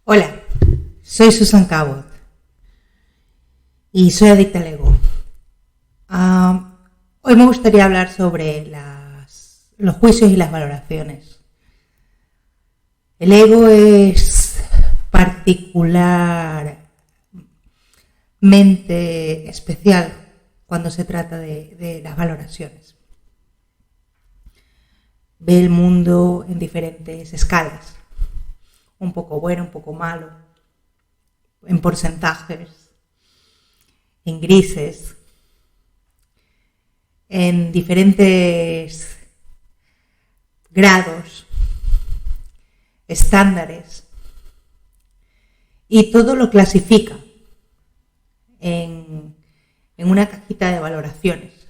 Hola, soy Susan Cabot y soy adicta al ego. Hoy me gustaría hablar sobre los juicios y las valoraciones. El ego es particularmente especial cuando se trata de las valoraciones. Ve el mundo en diferentes escalas. Un poco bueno, un poco malo, en porcentajes, en grises, en diferentes grados, estándares, y todo lo clasifica en una cajita de valoraciones,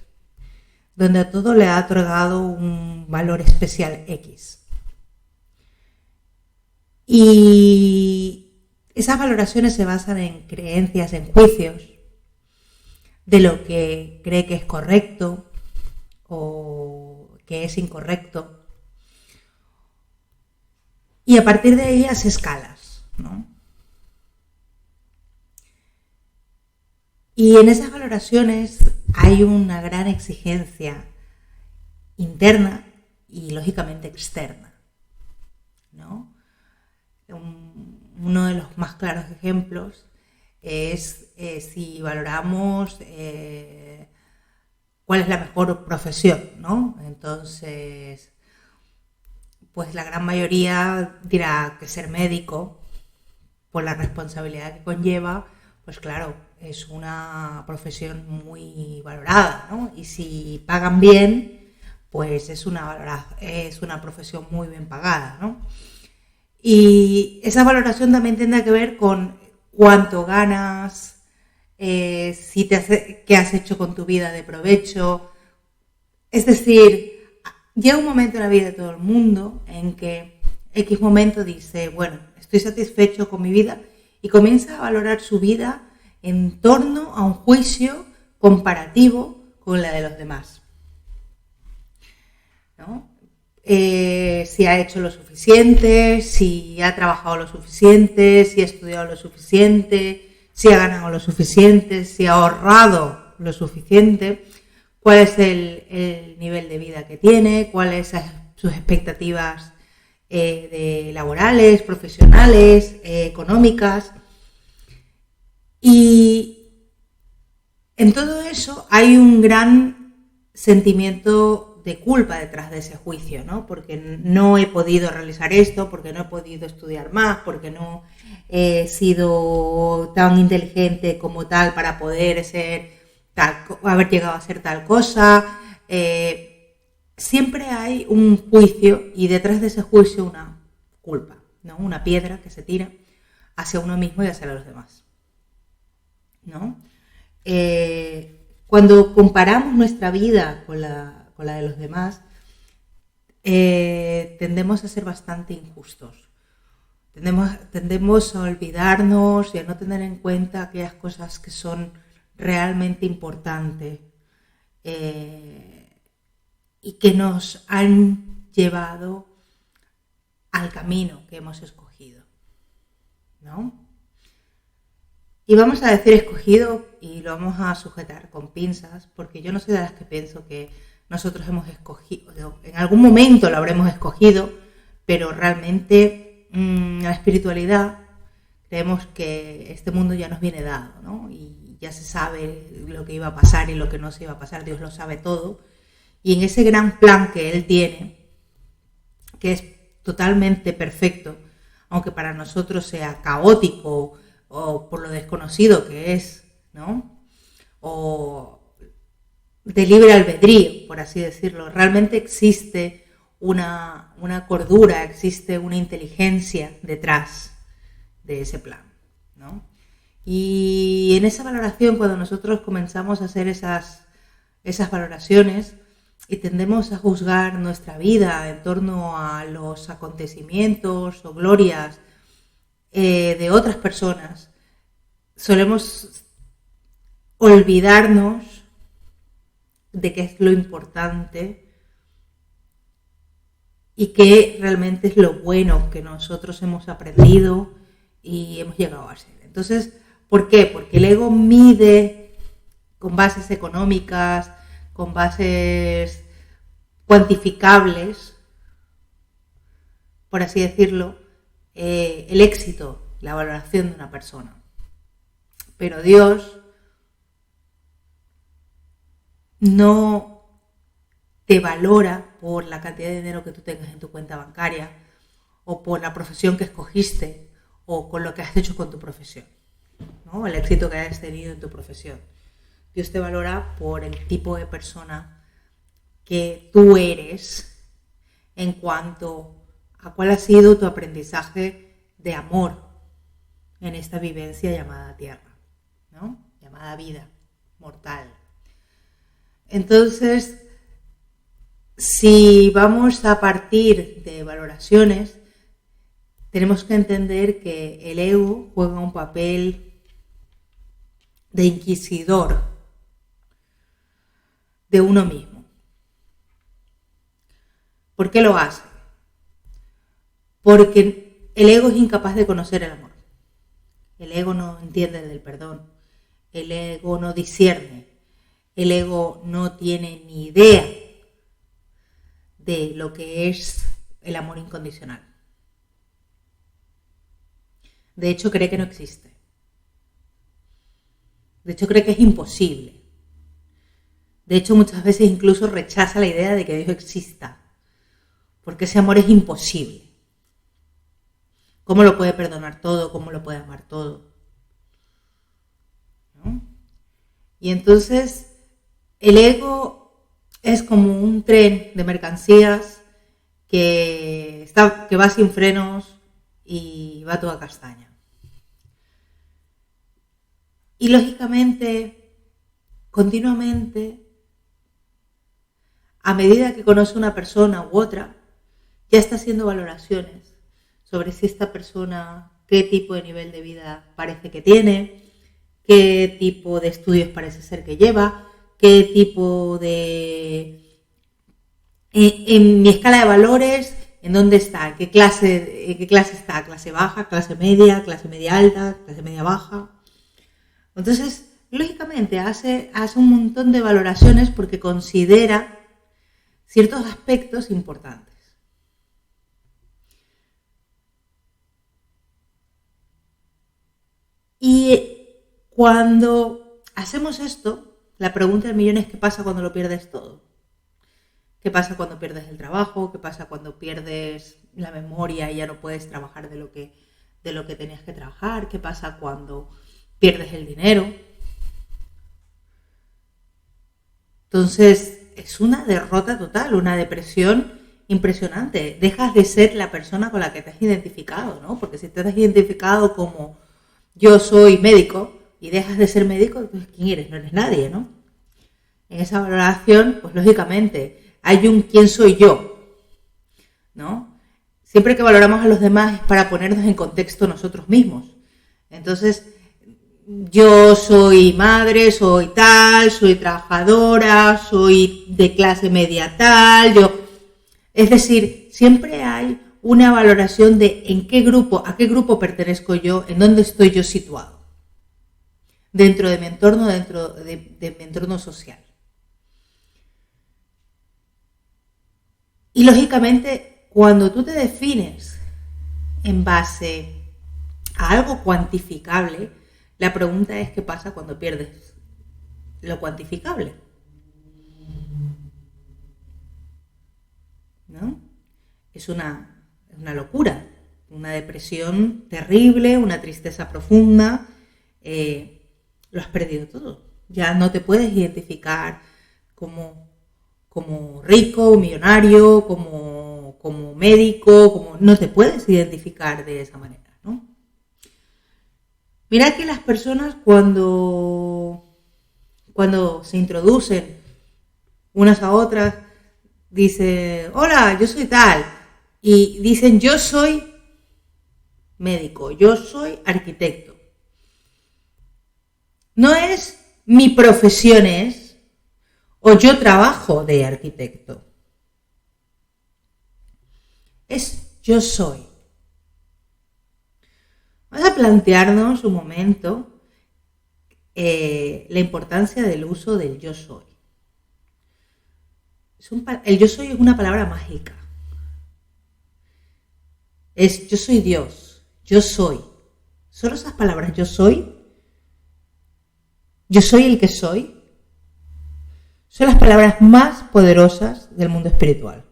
donde a todo le ha otorgado un valor especial X. Y esas valoraciones se basan en creencias, en juicios de lo que cree que es correcto o que es incorrecto. Y a partir de ellas escalas, ¿no? Y en esas valoraciones hay una gran exigencia interna y lógicamente externa, ¿no? Uno de los más claros ejemplos es si valoramos cuál es la mejor profesión, ¿no? Entonces, pues la gran mayoría dirá que ser médico, por la responsabilidad que conlleva, pues claro, es una profesión muy valorada, ¿no? Y si pagan bien, pues es una profesión muy bien pagada, ¿no? Y esa valoración también tendrá que ver con cuánto ganas, qué has hecho con tu vida de provecho. Es decir, llega un momento en la vida de todo el mundo en que X momento dice, bueno, estoy satisfecho con mi vida, y comienza a valorar su vida en torno a un juicio comparativo con la de los demás, ¿no? Si ha hecho lo suficiente, si ha trabajado lo suficiente, si ha estudiado lo suficiente, si ha ganado lo suficiente, si ha ahorrado lo suficiente, cuál es el nivel de vida que tiene, cuáles son sus expectativas laborales, profesionales, económicas. Y en todo eso hay un gran sentimiento de culpa detrás de ese juicio, ¿no? Porque no he podido realizar esto, porque no he podido estudiar más, porque no he sido tan inteligente como tal para poder haber llegado a ser tal cosa. Siempre hay un juicio y detrás de ese juicio una culpa, ¿no? Una piedra que se tira hacia uno mismo y hacia los demás, ¿no? Cuando comparamos nuestra vida con la de los demás, tendemos a ser bastante injustos. Tendemos a olvidarnos y a no tener en cuenta aquellas cosas que son realmente importantes y que nos han llevado al camino que hemos escogido, ¿no? Y vamos a decir escogido y lo vamos a sujetar con pinzas, porque yo no soy de las que pienso que nosotros hemos escogido, en algún momento lo habremos escogido, pero realmente la espiritualidad creemos que este mundo ya nos viene dado, ¿no? Y ya se sabe lo que iba a pasar y lo que no se iba a pasar, Dios lo sabe todo. Y en ese gran plan que Él tiene, que es totalmente perfecto, aunque para nosotros sea caótico o por lo desconocido que es, ¿no? O de libre albedrío, por así decirlo. Realmente existe una cordura, existe una inteligencia detrás de ese plan, ¿no? Y en esa valoración, cuando nosotros comenzamos a hacer esas valoraciones y tendemos a juzgar nuestra vida en torno a los acontecimientos o glorias de otras personas, solemos olvidarnos de qué es lo importante y qué realmente es lo bueno que nosotros hemos aprendido y hemos llegado a ser. Entonces, ¿por qué? Porque el ego mide con bases económicas, con bases cuantificables, por así decirlo, el éxito, la valoración de una persona. Pero Dios no te valora por la cantidad de dinero que tú tengas en tu cuenta bancaria o por la profesión que escogiste o con lo que has hecho con tu profesión, ¿no? El éxito que hayas tenido en tu profesión. Dios te valora por el tipo de persona que tú eres en cuanto a cuál ha sido tu aprendizaje de amor en esta vivencia llamada tierra, ¿no? Llamada vida mortal. Entonces, si vamos a partir de valoraciones, tenemos que entender que el ego juega un papel de inquisidor de uno mismo. ¿Por qué lo hace? Porque el ego es incapaz de conocer el amor. El ego no entiende del perdón. El ego no discierne. El ego no tiene ni idea de lo que es el amor incondicional. De hecho, cree que no existe. De hecho, cree que es imposible. De hecho, muchas veces incluso rechaza la idea de que Dios exista, porque ese amor es imposible. ¿Cómo lo puede perdonar todo? ¿Cómo lo puede amar todo? ¿No? Y entonces, el ego es como un tren de mercancías que va sin frenos y va toda castaña. Y lógicamente, continuamente, a medida que conoce una persona u otra, ya está haciendo valoraciones sobre si esta persona, qué tipo de nivel de vida parece que tiene, qué tipo de estudios parece ser que lleva, qué tipo de... En mi escala de valores, ¿en dónde está? ¿En qué clase está? ¿Clase baja, clase media alta, clase media baja? Entonces, lógicamente, hace un montón de valoraciones porque considera ciertos aspectos importantes. Y cuando hacemos esto, la pregunta del millón es ¿qué pasa cuando lo pierdes todo? ¿Qué pasa cuando pierdes el trabajo? ¿Qué pasa cuando pierdes la memoria y ya no puedes trabajar de lo que tenías que trabajar? ¿Qué pasa cuando pierdes el dinero? Entonces, es una derrota total, una depresión impresionante. Dejas de ser la persona con la que te has identificado, ¿no? Porque si te has identificado como yo soy médico y dejas de ser médico, pues ¿quién eres? No eres nadie, ¿no? En esa valoración, pues lógicamente, hay un quién soy yo, ¿no? Siempre que valoramos a los demás es para ponernos en contexto nosotros mismos. Entonces, yo soy madre, soy tal, soy trabajadora, soy de clase media tal, es decir, siempre hay una valoración de a qué grupo pertenezco yo, en dónde estoy yo situado, dentro de mi entorno, dentro de mi entorno social. Y lógicamente, cuando tú te defines en base a algo cuantificable, la pregunta es ¿qué pasa cuando pierdes lo cuantificable? ¿No? Es una locura, una depresión terrible, una tristeza profunda. Lo has perdido todo. Ya no te puedes identificar como rico, millonario, como médico, no te puedes identificar de esa manera, ¿no? Mira que las personas cuando se introducen unas a otras, dicen, hola, yo soy tal, y dicen, yo soy médico, yo soy arquitecto. No es mi profesión es, o yo trabajo de arquitecto. Es yo soy. Vas a plantearnos un momento la importancia del uso del yo soy. El yo soy es una palabra mágica. Es yo soy Dios, yo soy. Solo esas palabras, yo soy el que soy, son las palabras más poderosas del mundo espiritual.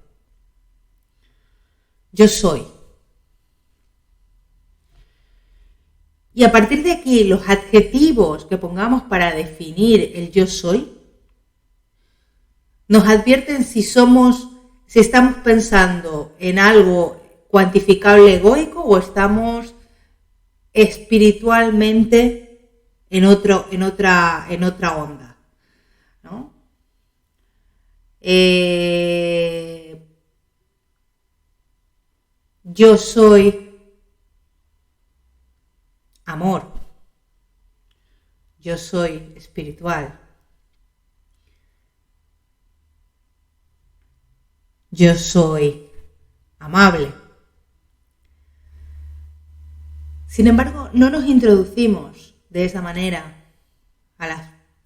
Yo soy. Y a partir de aquí, los adjetivos que pongamos para definir el yo soy, nos advierten si estamos pensando en algo cuantificable egoico o estamos espiritualmente en otra onda, ¿no? Yo soy amor. Yo soy espiritual. Yo soy amable. Sin embargo, no nos introducimos de esa manera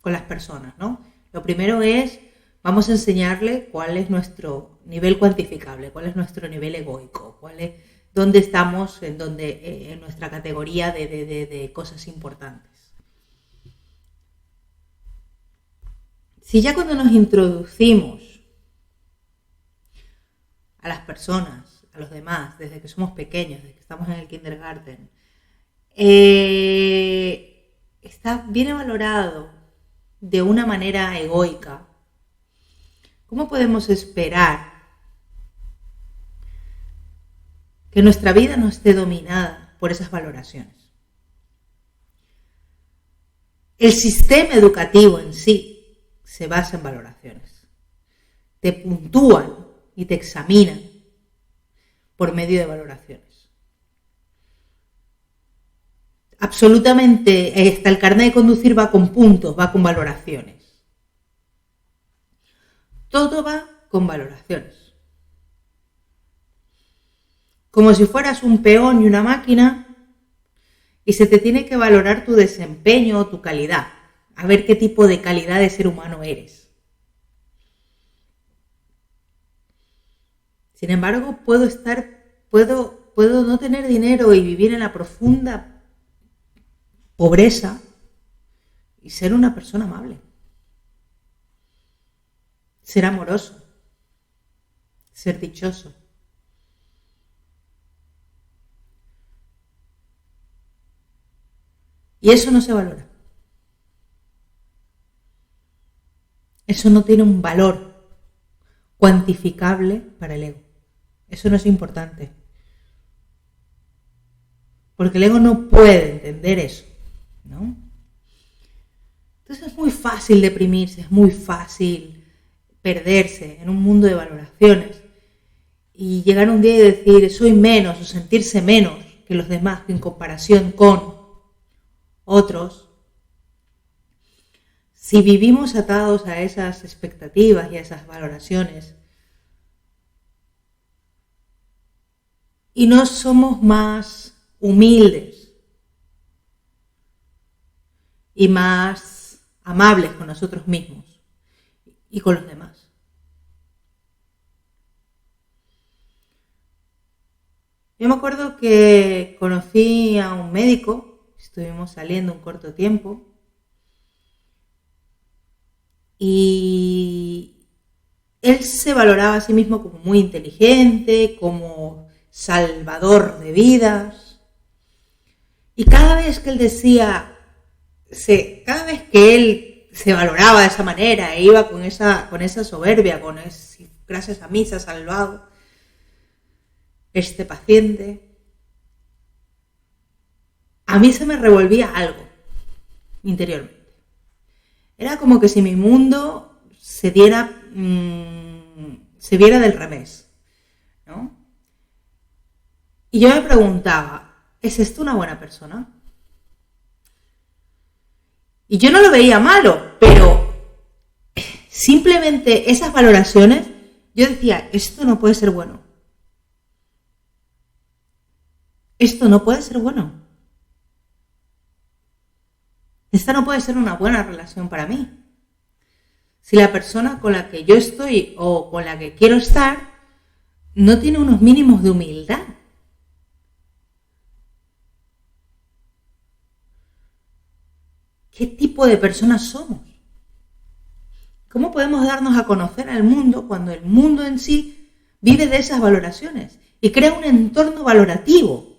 con las personas, ¿no? Lo primero es, vamos a enseñarle cuál es nuestro nivel cuantificable, cuál es nuestro nivel egoico, dónde estamos en nuestra categoría de cosas importantes. Si ya cuando nos introducimos a las personas, a los demás, desde que somos pequeños, desde que estamos en el kindergarten, está bien valorado de una manera egoica, ¿cómo podemos esperar que nuestra vida no esté dominada por esas valoraciones? El sistema educativo en sí se basa en valoraciones. Te puntúan y te examinan por medio de valoraciones. Absolutamente, hasta el carnet de conducir va con puntos, va con valoraciones. Todo va con valoraciones. Como si fueras un peón y una máquina y se te tiene que valorar tu desempeño o tu calidad, a ver qué tipo de calidad de ser humano eres. Sin embargo, puedo no tener dinero y vivir en la profunda pobreza y ser una persona amable, ser amoroso, ser dichoso. Y eso no se valora. Eso no tiene un valor cuantificable para el ego. Eso no es importante. Porque el ego no puede entender eso, ¿no? Entonces es muy fácil deprimirse, es muy fácil perderse en un mundo de valoraciones y llegar un día y decir soy menos o sentirse menos que los demás en comparación con otros. Si vivimos atados a esas expectativas y a esas valoraciones y no somos más humildes y más amables con nosotros mismos y con los demás. Yo me acuerdo que conocí a un médico, estuvimos saliendo un corto tiempo y él se valoraba a sí mismo como muy inteligente, como salvador de vidas. Y cada vez que él decía, cada vez que él se valoraba de esa manera e iba con esa soberbia, gracias a mí se ha salvado este paciente, a mí se me revolvía algo interiormente. Era como que si mi mundo se viera del revés, ¿no? Y yo me preguntaba, ¿es esto una buena persona? Y yo no lo veía malo, pero simplemente esas valoraciones, yo decía, esto no puede ser bueno. Esto no puede ser bueno. esta no puede ser una buena relación para mí. Si la persona con la que yo estoy o con la que quiero estar no tiene unos mínimos de humildad. ¿Qué tipo de personas somos? ¿Cómo podemos darnos a conocer al mundo cuando el mundo en sí vive de esas valoraciones y crea un entorno valorativo?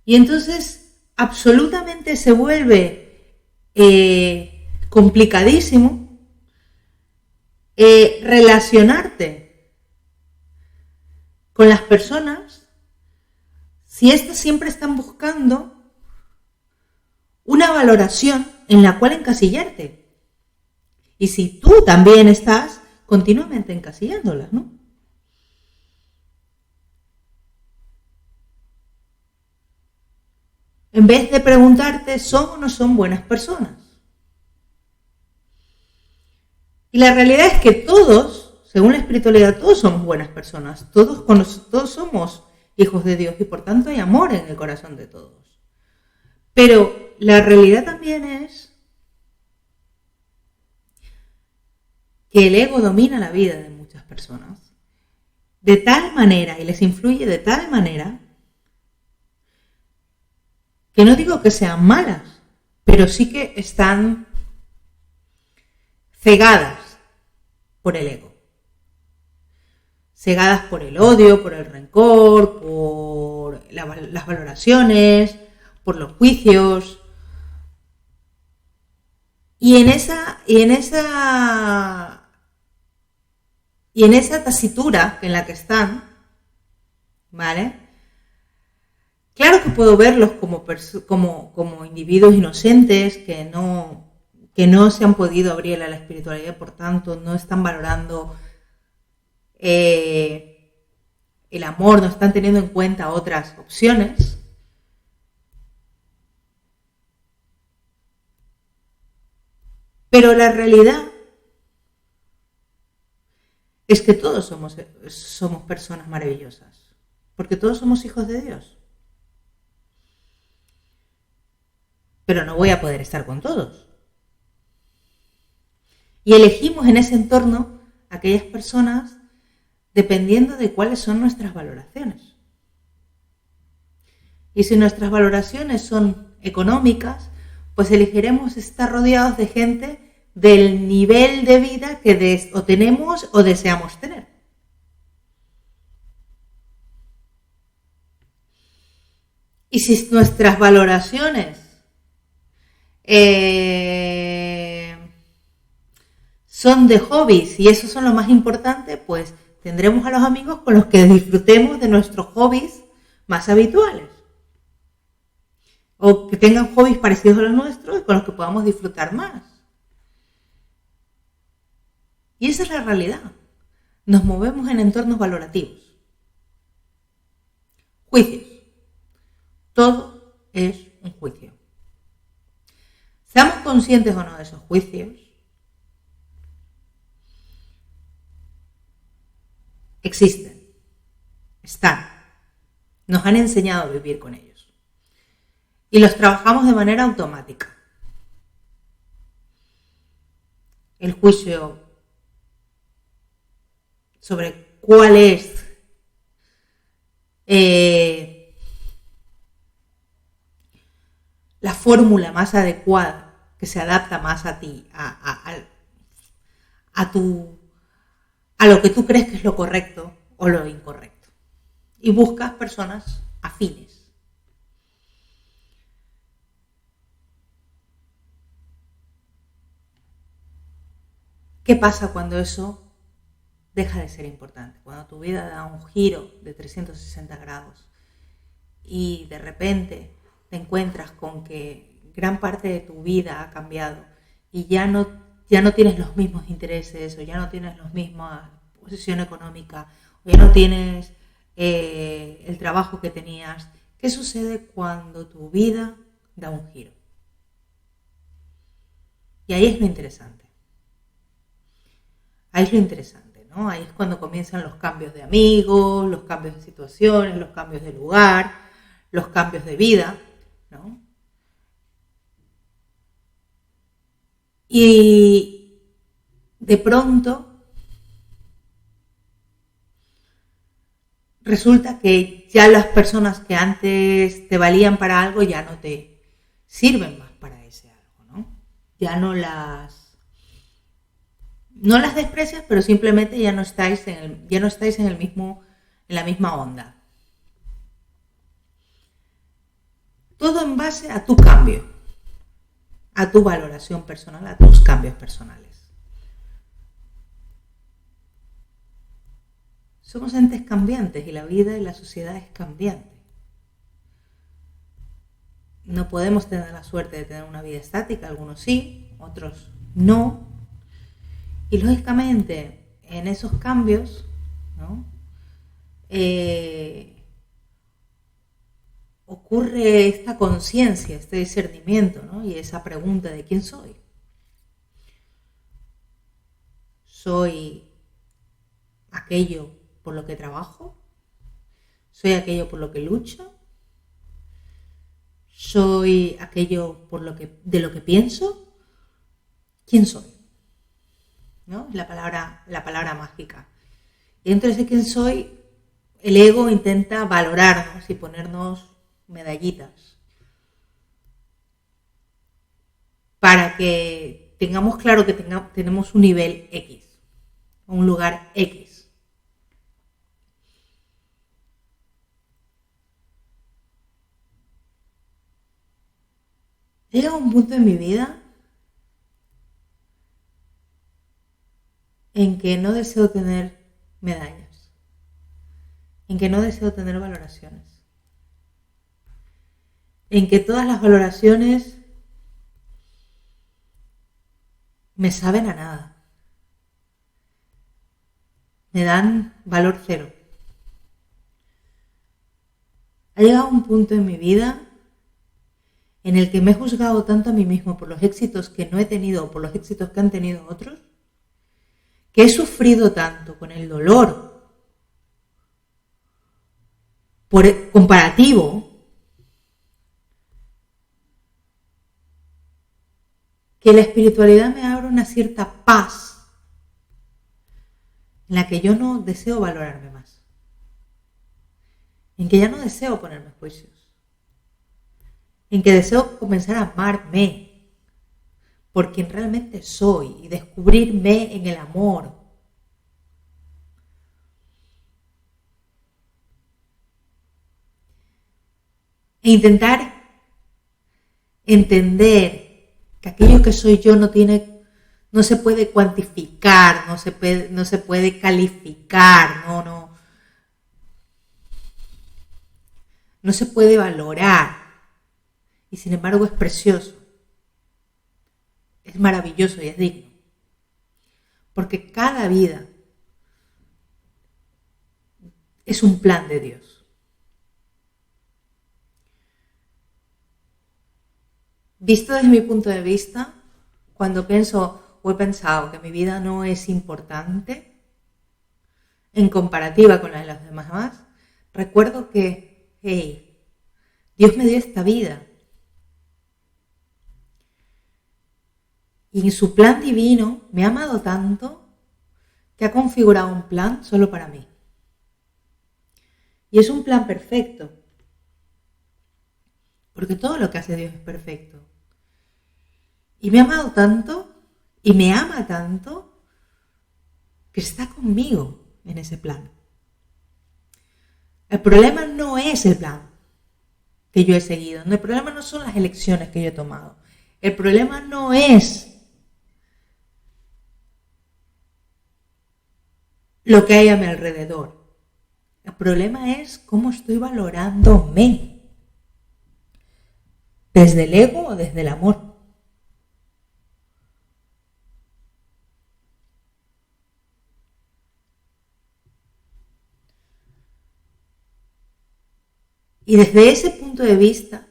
Y entonces absolutamente se vuelve complicadísimo relacionarte con las personas si éstas siempre están buscando una valoración en la cual encasillarte. Y si tú también estás continuamente encasillándolas, ¿no? En vez de preguntarte, ¿son o no son buenas personas? Y la realidad es que todos, según la espiritualidad, todos somos buenas personas. Todos somos hijos de Dios y por tanto hay amor en el corazón de todos. Pero la realidad también es que el ego domina la vida de muchas personas de tal manera y les influye de tal manera que no digo que sean malas, pero sí que están cegadas por el ego. Cegadas por el odio, por el rencor, por las valoraciones, por los juicios. Y en esa tesitura en la que están, ¿vale? Claro que puedo verlos como individuos inocentes que no se han podido abrir a la espiritualidad, por tanto no están valorando el amor, no están teniendo en cuenta otras opciones. Pero la realidad es que todos somos personas maravillosas, porque todos somos hijos de Dios. Pero no voy a poder estar con todos. Y elegimos en ese entorno aquellas personas dependiendo de cuáles son nuestras valoraciones. Y si nuestras valoraciones son económicas, pues elegiremos estar rodeados de gente del nivel de vida que o tenemos o deseamos tener. Y si nuestras valoraciones son de hobbies y esos son lo más importante, pues tendremos a los amigos con los que disfrutemos de nuestros hobbies más habituales. O que tengan hobbies parecidos a los nuestros y con los que podamos disfrutar más. Y esa es la realidad. Nos movemos en entornos valorativos. Juicios. Todo es un juicio. Seamos conscientes o no de esos juicios. Existen. Están. Nos han enseñado a vivir con ellos. Y los trabajamos de manera automática. El juicio sobre cuál es la fórmula más adecuada que se adapta más a ti, a lo que tú crees que es lo correcto o lo incorrecto. Y buscas personas afines. ¿Qué pasa cuando eso deja de ser importante? Cuando tu vida da un giro de 360 grados y de repente te encuentras con que gran parte de tu vida ha cambiado y ya no tienes los mismos intereses o ya no tienes la misma posición económica o ya no tienes el trabajo que tenías. ¿Qué sucede cuando tu vida da un giro? Y ahí es lo interesante. Ahí es lo interesante, ¿no? Ahí es cuando comienzan los cambios de amigos, los cambios de situaciones, los cambios de lugar, los cambios de vida, ¿no? Y de pronto resulta que ya las personas que antes te valían para algo ya no te sirven más para ese algo, ¿no? Ya no las desprecias, pero simplemente ya no estáis en la misma onda. Todo en base a tu cambio, a tu valoración personal, a tus cambios personales. Somos entes cambiantes y la vida y la sociedad es cambiante. No podemos tener la suerte de tener una vida estática, algunos sí, otros no. Y lógicamente en esos cambios, ¿no? Ocurre esta conciencia, este discernimiento, ¿no? Y esa pregunta de quién soy. ¿Soy aquello por lo que trabajo? ¿Soy aquello por lo que lucho? ¿Soy aquello de lo que pienso? ¿Quién soy? ¿No? La palabra mágica. Y dentro de ese quién soy, el ego intenta valorarnos y ponernos medallitas para que tengamos claro que tenemos un nivel X, un lugar X. Llega un punto en mi vida en que no deseo tener medallas, en que no deseo tener valoraciones, en que todas las valoraciones me saben a nada, me dan valor cero. Ha llegado un punto en mi vida en el que me he juzgado tanto a mí mismo por los éxitos que no he tenido o por los éxitos que han tenido otros, que he sufrido tanto con el dolor comparativo, que la espiritualidad me abre una cierta paz en la que yo no deseo valorarme más, en que ya no deseo ponerme juicios, en que deseo comenzar a amarme por quien realmente soy y descubrirme en el amor. E intentar entender que aquello que soy yo no se puede cuantificar, no se puede calificar, no se puede valorar. Y sin embargo es precioso, es maravilloso y es digno. Porque cada vida es un plan de Dios. Visto desde mi punto de vista, cuando pienso o he pensado que mi vida no es importante en comparativa con la de los demás, recuerdo que, Dios me dio esta vida. Y en su plan divino me ha amado tanto que ha configurado un plan solo para mí. Y es un plan perfecto. Porque todo lo que hace Dios es perfecto. Y me ha amado tanto y me ama tanto que está conmigo en ese plan. El problema no es el plan que yo he seguido. El problema no son las elecciones que yo he tomado. El problema no es lo que hay a mi alrededor. El problema es cómo estoy valorándome. ¿Desde el ego o desde el amor? Y desde ese punto de vista,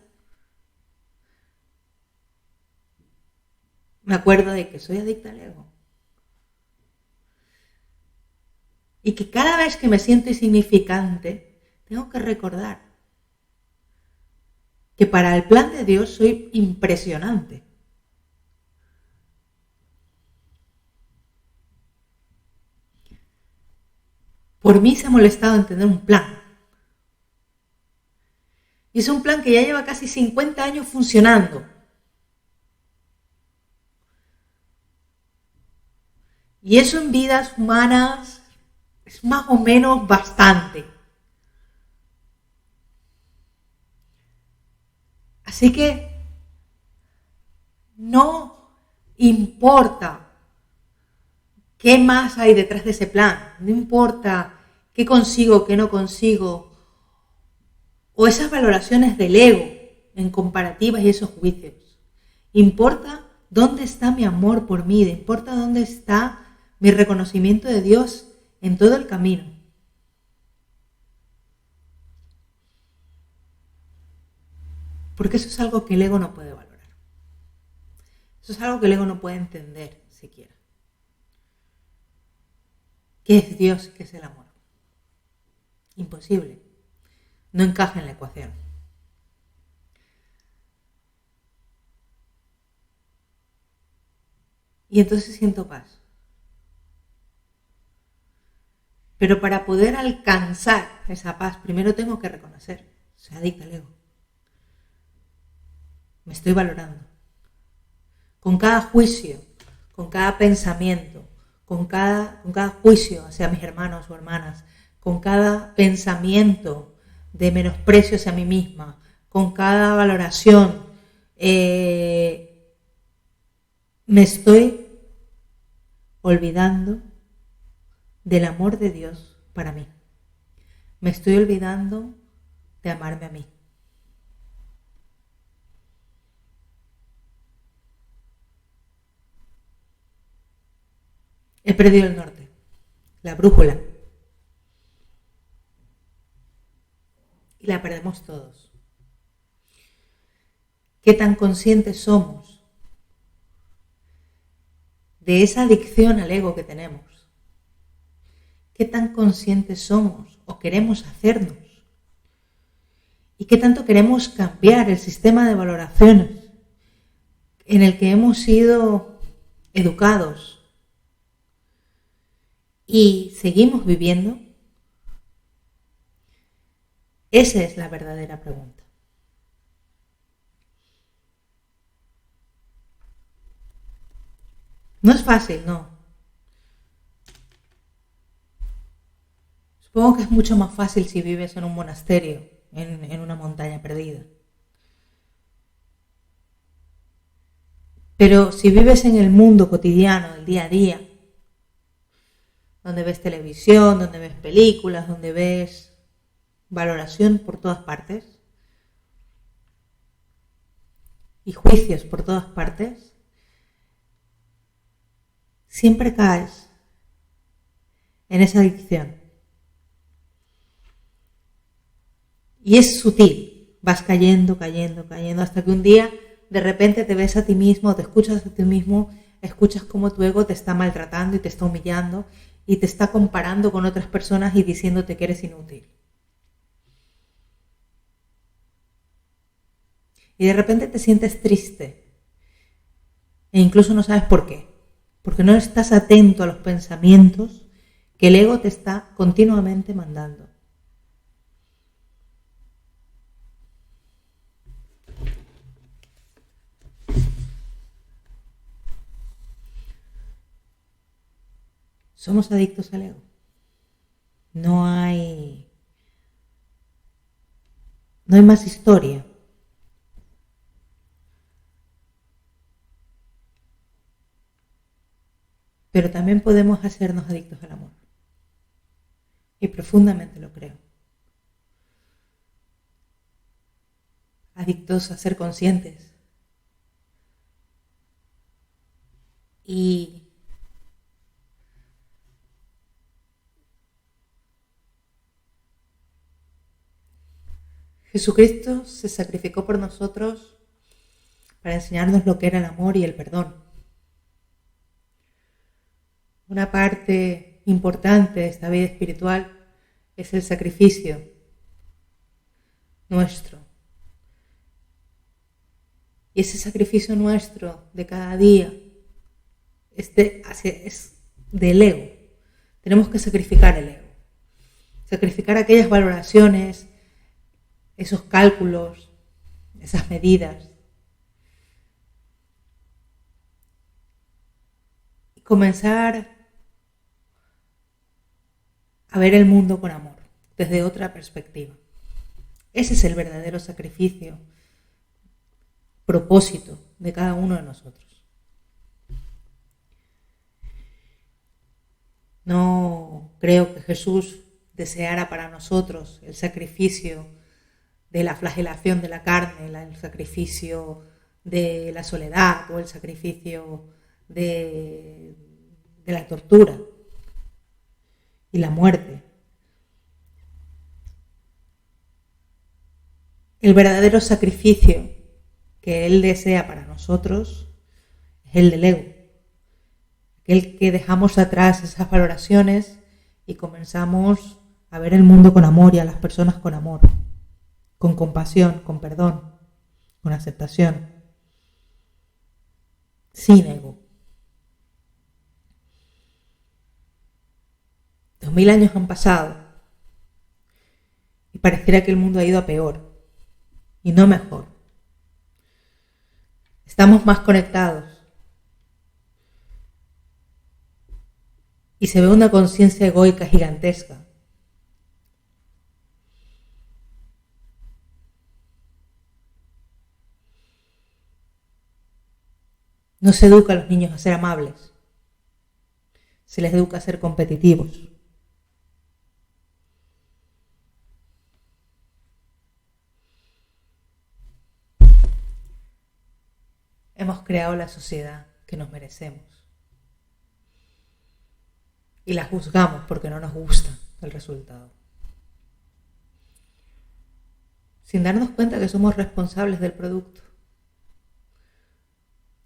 me acuerdo de que soy adicta al ego. Y que cada vez que me siento insignificante, tengo que recordar que para el plan de Dios soy impresionante. Por mí se ha molestado en tener un plan. Y es un plan que ya lleva casi 50 años funcionando. Y eso en vidas humanas es más o menos bastante. Así que no importa qué más hay detrás de ese plan, no importa qué consigo, qué no consigo, o esas valoraciones del ego en comparativas y esos juicios. Importa dónde está mi amor por mí, importa dónde está mi reconocimiento de Dios en todo el camino. Porque eso es algo que el ego no puede valorar. Eso es algo que el ego no puede entender siquiera. ¿Qué es Dios? ¿Qué es el amor? Imposible. No encaja en la ecuación. Y entonces siento paz. Pero para poder alcanzar esa paz, primero tengo que reconocer, soy adicta al ego. Me estoy valorando. Con cada juicio, con cada pensamiento, con cada juicio hacia mis hermanos o hermanas, con cada pensamiento de menosprecio hacia mí misma, con cada valoración, me estoy olvidando del amor de Dios para mí. Me estoy olvidando de amarme a mí. He perdido el norte, la brújula. Y la perdemos todos. ¿Qué tan conscientes somos de esa adicción al ego que tenemos? ¿Qué tan conscientes somos o queremos hacernos? ¿Y qué tanto queremos cambiar el sistema de valoraciones en el que hemos sido educados y seguimos viviendo? Esa es la verdadera pregunta. No es fácil, no. Supongo que es mucho más fácil si vives en un monasterio, en una montaña perdida. Pero si vives en el mundo cotidiano, el día a día, donde ves televisión, donde ves películas, donde ves valoración por todas partes y juicios por todas partes, siempre caes en esa adicción. Y es sutil, vas cayendo, hasta que un día de repente te ves a ti mismo, te escuchas a ti mismo, escuchas cómo tu ego te está maltratando y te está humillando y te está comparando con otras personas y diciéndote que eres inútil. Y de repente te sientes triste e incluso no sabes por qué, porque no estás atento a los pensamientos que el ego te está continuamente mandando. Somos adictos al ego. No hay más historia. Pero también podemos hacernos adictos al amor. Y profundamente lo creo. Adictos a ser conscientes. Y Jesucristo se sacrificó por nosotros para enseñarnos lo que era el amor y el perdón. Una parte importante de esta vida espiritual es el sacrificio nuestro. Y ese sacrificio nuestro de cada día es del ego. Tenemos que sacrificar el ego. Sacrificar aquellas valoraciones, esos cálculos, esas medidas. Y comenzar a ver el mundo con amor, desde otra perspectiva. Ese es el verdadero sacrificio, propósito de cada uno de nosotros. No creo que Jesús deseara para nosotros el sacrificio de la flagelación de la carne, el sacrificio de la soledad o el sacrificio de la tortura y la muerte. El verdadero sacrificio que Él desea para nosotros es el del ego. Aquel que dejamos atrás esas valoraciones y comenzamos a ver el mundo con amor y a las personas con amor, con compasión, con perdón, con aceptación, sin ego. 2000 años han pasado y pareciera que el mundo ha ido a peor y no mejor. Estamos más conectados y se ve una conciencia egoica gigantesca. No se educa a los niños a ser amables, se les educa a ser competitivos. Hemos creado la sociedad que nos merecemos y la juzgamos porque no nos gusta el resultado, sin darnos cuenta que somos responsables del producto.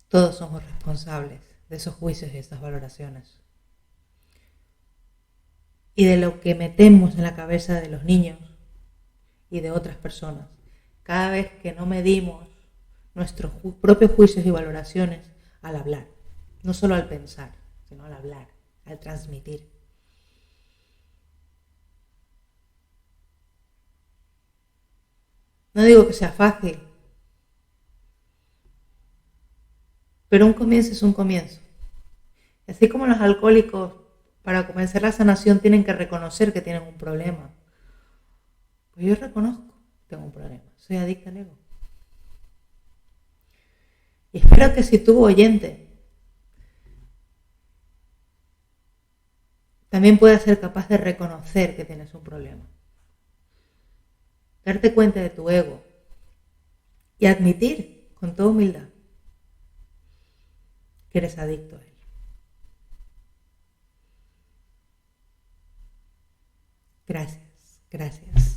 Todos somos responsables de esos juicios y esas valoraciones y de lo que metemos en la cabeza de los niños y de otras personas cada vez que no medimos nuestros propios juicios y valoraciones al hablar, no solo al pensar, sino al hablar, al transmitir. No digo que sea fácil, pero un comienzo es un comienzo. Y así como los alcohólicos, para comenzar la sanación, tienen que reconocer que tienen un problema. Pues yo reconozco que tengo un problema, soy adicta al ego. Y espero que si tú, oyente, también puedas ser capaz de reconocer que tienes un problema. Darte cuenta de tu ego y admitir con toda humildad que eres adicto a él. Gracias, gracias.